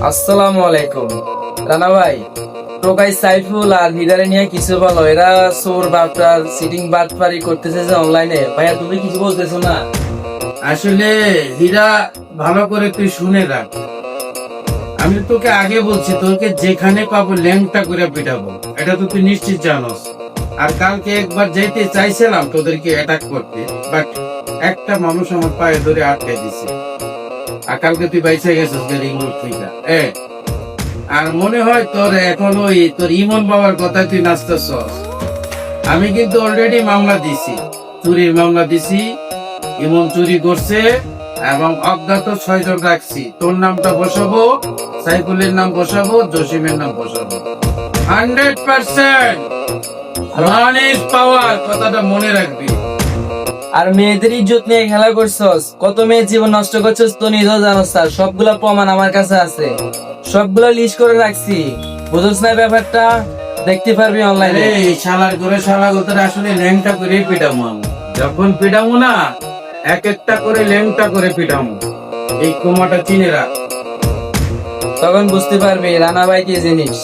আসসালামু আলাইকুম। রানা ভাই, টোকাই সাইফুল আর হিরারে নিয়ে কিছু বলো। এরা চোর বাটপার সিটিং বাটপারি করতেছে যে অনলাইনে। ভাইয়া তুমি কিছু বলতেছো না? আসলে হীরা, ভালো করে তুই শুনে রাখ। আমি তোকে আগে বলছি, তোকে যেখানে পাবো ল্যাংটা করে পিটাবো, এটা তো তুই নিশ্চিত জানোস। আর কালকে একবার যেতে চাইছিলাম তোদেরকে অ্যাটাক করতে, বাট একটা মানুষ আমার পায়ে ধরে আটকে দিছে। আর কালকে তুই বাইসে গেছিস রিমোট থেকে। আর মনে হয় তোর এখন ওই তোর ইমন বাবার কথা তুই নাচতেছস। আমি কিন্তু অলরেডি মামলা দিছি, চুরির মামলা দিছি। ইমন চুরি করছে এবং অজ্ঞাত 6 জন রাখছি। তোর নামটা বসাবো, সাইফুলের নাম বসাবো, জসিমের নাম বসাবো। 100% রান ইজ পাওয়ার, কথাটা মনে রাখবি। আর মেয়েদের ইজ্জত নিয়ে খেলা করছস, কত মেয়ের জীবন নষ্ট করছস তো নিজেও জানোস স্যার। সবগুলা প্রমাণ আমার কাছে আছে, সবগুলা লিস্ট করে রাখছি। বুঝছ না ব্যাপারটা? দেখতে পারবি অনলাইনে। এই শালার করে শালা গোতরে আসলে ল্যাংটা করে পিটামু আমি। যখন পিটামু না, এক একটা করে ল্যাংটা করে পিটামু। এই কোমাটা চিনে রাখ। তখন বুঝতে পারবি রানা ভাই কি জিনিস।